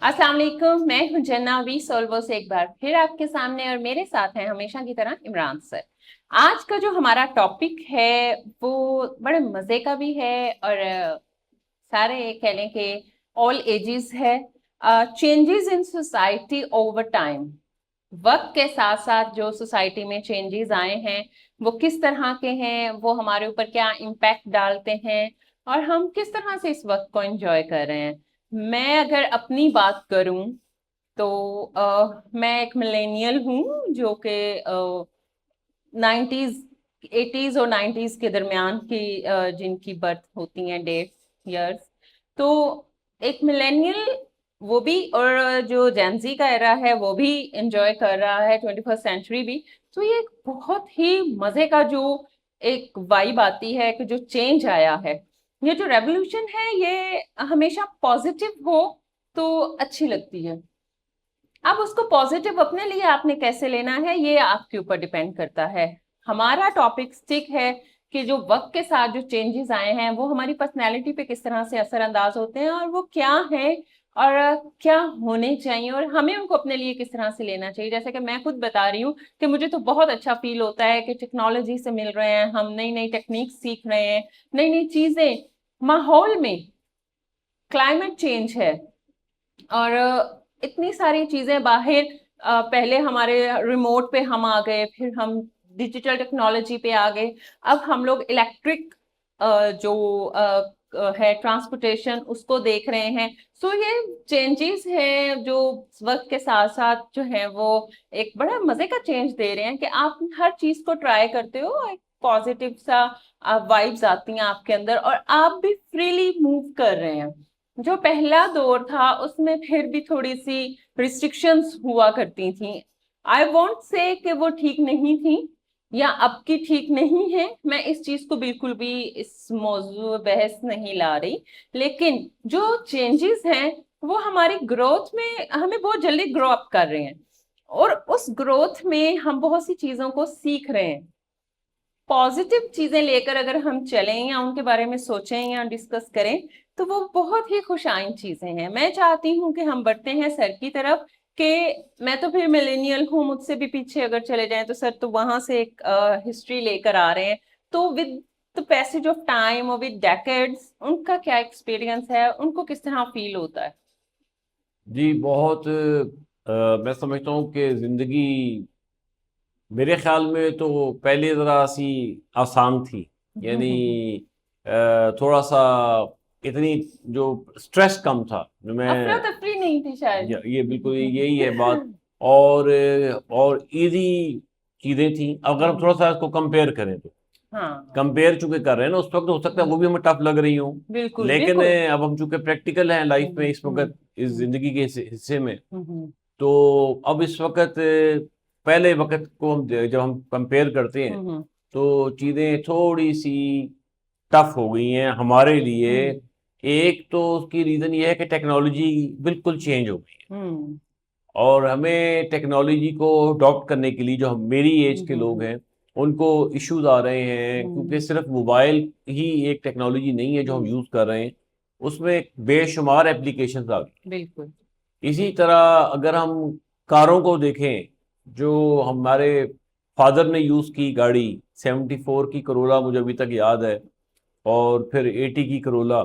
अस्सलाम वालेकुम, मैं हूं जन्ना वी सोल्वो से एक बार फिर आपके सामने और मेरे साथ हैं हमेशा की तरह इमरान सर। आज का जो हमारा टॉपिक है वो बड़े मजे का भी है और सारे कह लें कि ऑल एजेस है। Changes in society over time, वक्त के साथ साथ जो सोसाइटी में चेंजेस आए हैं वो किस तरह के हैं, वो हमारे ऊपर क्या इम्पैक्ट डालते हैं और हम किस तरह से इस वक्त को एंजॉय कर रहे हैं। मैं अगर अपनी बात करूं तो मैं एक मिलेनियल हूं जो कि 90s 80s और 90s के दरमियान की जिनकी बर्थ होती हैं, डेट ईयर्स। तो एक मिलेनियल वो भी, और जो जेंजी का एरा है वो भी एंजॉय कर रहा है, 21st सेंचुरी भी। तो ये एक बहुत ही मजे का जो एक वाइब आती है कि जो चेंज आया है, ये जो रेवोल्यूशन है, ये हमेशा पॉजिटिव हो तो अच्छी लगती है। अब उसको पॉजिटिव अपने लिए आपने कैसे लेना है ये आपके ऊपर डिपेंड करता है। हमारा टॉपिक स्टिक है कि जो वक्त के साथ जो चेंजेस आए हैं वो हमारी पर्सनैलिटी पे किस तरह से असरअंदाज होते हैं और वो क्या है और क्या होने चाहिए और हमें उनको अपने लिए किस तरह से लेना चाहिए। जैसे कि मैं खुद बता रही हूँ कि मुझे तो बहुत अच्छा फील होता है कि टेक्नोलॉजी से मिल रहे हैं, हम नई नई टेक्निक सीख रहे हैं, नई नई चीजें, माहौल में क्लाइमेट चेंज है और इतनी सारी चीजें बाहर। पहले हमारे रिमोट पे हम आ गए, फिर हम डिजिटल टेक्नोलॉजी पे आ गए, अब हम लोग इलेक्ट्रिक जो है ट्रांसपोर्टेशन उसको देख रहे हैं। सो ये चेंजेस हैं जो वक्त के साथ साथ जो है वो एक बड़ा मजे का चेंज दे रहे हैं कि आप हर चीज को ट्राई करते हो, एक पॉजिटिव सा वाइब्स आती हैं आपके अंदर और आप भी फ्रीली मूव कर रहे हैं। जो पहला दौर था उसमें फिर भी थोड़ी सी रिस्ट्रिक्शंस हुआ करती थी। आई वॉन्ट से कि वो ठीक नहीं थी या अब की ठीक नहीं है, मैं इस चीज को बिल्कुल भी इस मौजू बहस नहीं ला रही। लेकिन जो चेंजेस हैं वो हमारी ग्रोथ में हमें बहुत जल्दी ग्रो अप कर रहे हैं और उस ग्रोथ में हम बहुत सी चीजों को सीख रहे हैं। पॉजिटिव चीजें लेकर अगर हम चलें या उनके बारे में सोचें या डिस्कस करें तो वो बहुत ही खुशाइन चीजें हैं। मैं चाहती हूँ कि हम बढ़ते हैं सर की तरफ कि मैं तो फिर मिलेनियल हूँ, मुझसे भी पीछे अगर चले जाएं तो सर तो वहां से एक हिस्ट्री लेकर आ रहे हैं। तो with the passage of time और विद डेकेड्स उनका क्या एक्सपीरियंस है, उनको किस तरह फील होता है। जी बहुत मैं समझता हूँ कि ज़िंदगी मेरे ख्याल में तो पहले ज़रा सी आसान थी। यानी थोड़ा सा इतनी जो स्ट्रेस कम था जो अफरा मैं तफरी नहीं थी शायद। ये बिल्कुल यही है बात। और इजी चीज़ें थी। अगर हम थोड़ा सा इसको कंपेयर करें तो हाँ, कंपेयर चूंकि कर रहे हैं ना, उस वक्त हो सकता है वो भी हमें टफ लग रही हो। बिल्कुल लेकिन बिल्कुल। अब हम चूंकि प्रैक्टिकल हैं लाइफ में इस हम्म वक्त, इस हम्म जिंदगी के हिस्से में, हम्म तो अब इस वक्त पहले वक्त को हम जब हम कंपेयर करते हैं हम्म तो चीज़ें थोड़ी सी टफ हो गई हैं हमारे लिए। हम्म एक तो उसकी रीज़न ये है कि टेक्नोलॉजी बिल्कुल चेंज हो गई है हम्म और हमें टेक्नोलॉजी को अडॉप्ट करने के लिए जो मेरी एज के लोग हम्म हैं उनको इश्यूज आ रहे हैं, क्योंकि हम्म सिर्फ मोबाइल ही एक टेक्नोलॉजी नहीं है जो हम हम्म, यूज़ कर रहे हैं, उसमें बेशुमार एप्लीकेशंस आ गई। बिल्कुल। इसी तरह अगर हम कारों को देखें, जो हमारे फादर ने यूज़ की गाड़ी, 74 की करोला मुझे अभी तक याद है, और फिर 80 की करोला।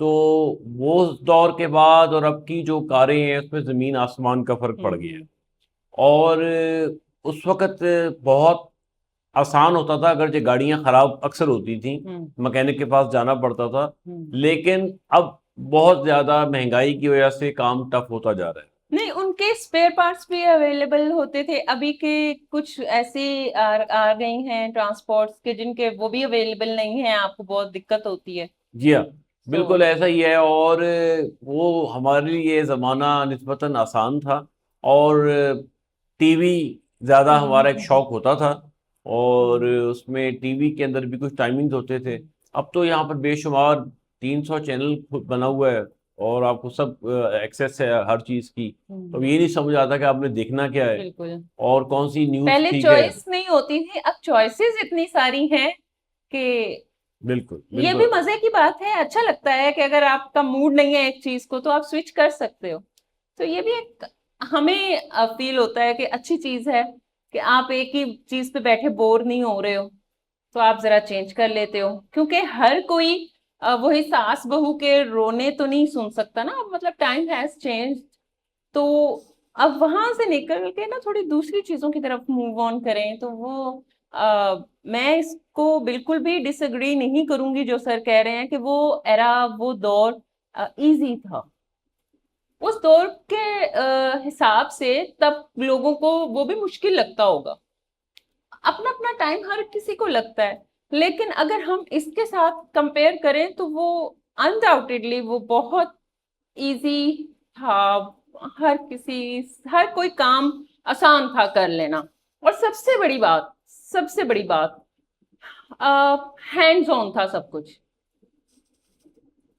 तो वो उस दौर के बाद और अब की जो कारें हैं उसमें ज़मीन आसमान का फ़र्क पड़ गया है। हम्म और उस वक़्त बहुत आसान होता था, अगर जो गाड़ियाँ ख़राब अक्सर होती थी, हम्म मैकेनिक के पास जाना पड़ता था। हम्म लेकिन अब बहुत ज़्यादा महंगाई की वजह से काम टफ होता जा रहा है। नहीं, उनके स्पेयर पार्ट्स भी अवेलेबल होते थे, अभी के कुछ ऐसी आ गई हैं ट्रांसपोर्ट्स के जिनके वो भी अवेलेबल नहीं है, आपको बहुत दिक्कत होती है। जी हाँ, तो बिल्कुल ऐसा ही है। और वो हमारे लिए ज़माना निस्बतन आसान था। और टीवी ज़्यादा हमारा एक हम्म शौक होता था, और हम्म उसमें टीवी के अंदर भी कुछ टाइमिंग्स होते थे। अब तो यहाँ पर बेशुमार 300 चैनल बना हुआ है और आपको सब एक्सेस है हर चीज़ की। तो अब हम्म, ये नहीं समझ आता कि आपने देखना क्या है बिल्कुल। और कौन सी न्यूज़ पहले ठीक है। चॉइस नहीं होती थी, अब चॉइसेस इतनी सारी हैं कि बिल्कुल ये भी बिल्कुल। मजे की बात है। अच्छा लगता है कि अगर आपका मूड नहीं है एक चीज को तो आप स्विच कर सकते हो। तो ये भी एक हमें फील होता है कि अच्छी चीज है कि आप एक ही चीज पे बैठे बोर नहीं हो रहे हो, तो आप जरा चेंज कर लेते हो, क्योंकि हर कोई वही सास बहू के रोने तो नहीं सुन सकता ना, मतलब टाइम हैज चेंज। तो अब वहां से निकल के ना थोड़ी दूसरी चीजों की तरफ मूव ऑन करें, तो वो मैं इसको बिल्कुल भी डिसएग्री नहीं करूंगी जो सर कह रहे हैं कि वो एरा, वो दौर इजी था। उस दौर के हिसाब से तब लोगों को वो भी मुश्किल लगता होगा, अपना अपना टाइम हर किसी को लगता है, लेकिन अगर हम इसके साथ कंपेयर करें तो वो अनडाउटेडली वो बहुत इजी था। हर कोई काम आसान था कर लेना। और सबसे बड़ी बात हैंड्स ऑन था सब कुछ।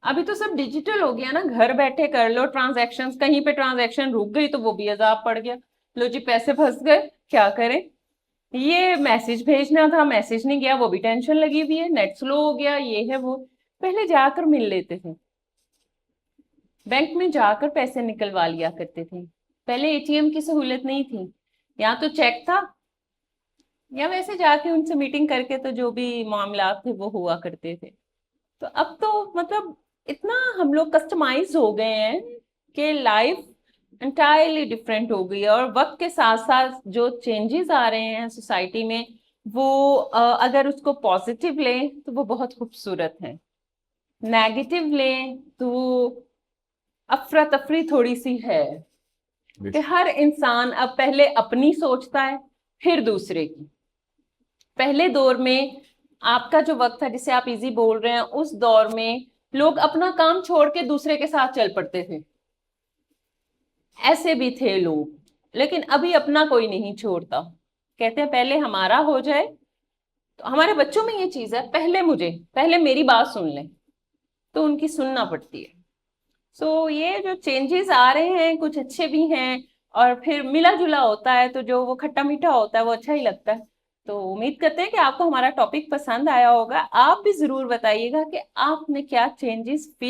अभी तो सब डिजिटल हो गया ना, घर बैठे कर लो ट्रांजैक्शंस, कहीं पे ट्रांजैक्शन रुक गई तो वो भी अजाब पड़ गया, लो जी पैसे फंस गए, क्या करें। ये मैसेज भेजना था, मैसेज नहीं गया, वो भी टेंशन लगी हुई है, नेट स्लो हो गया, ये है वो। पहले जाकर मिल लेते थे, बैंक में जाकर पैसे निकलवा लिया करते थे। पहले एटीएम की सहूलत नहीं थी, या तो चेक था या वैसे जाके उनसे मीटिंग करके तो जो भी मामला थे वो हुआ करते थे। तो अब तो मतलब इतना हम लोग कस्टमाइज हो गए हैं कि लाइफ एंटायरली डिफरेंट हो गई है। और वक्त के साथ साथ जो चेंजेस आ रहे हैं सोसाइटी में, वो अगर उसको पॉजिटिव लें तो वो बहुत खूबसूरत है, नेगेटिव लें तो अफरा तफरी थोड़ी सी है कि हर इंसान अब पहले अपनी सोचता है फिर दूसरे की। पहले दौर में आपका जो वक्त था जिसे आप इजी बोल रहे हैं, उस दौर में लोग अपना काम छोड़ के दूसरे के साथ चल पड़ते थे, ऐसे भी थे लोग। लेकिन अभी अपना कोई नहीं छोड़ता, कहते हैं पहले हमारा हो जाए। तो हमारे बच्चों में ये चीज है, पहले मेरी बात सुन लें, तो उनकी सुनना पड़ती है। सो ये जो चेंजेस आ रहे हैं कुछ अच्छे भी हैं, और फिर मिला जुला होता है तो जो वो खट्टा मीठा होता है वो अच्छा ही लगता है। तो उम्मीद करते हैं कि आपको हमारा टॉपिक पसंद आया होगा। आप भी जरूर बताइएगा कि आपने क्या चेंजेस फील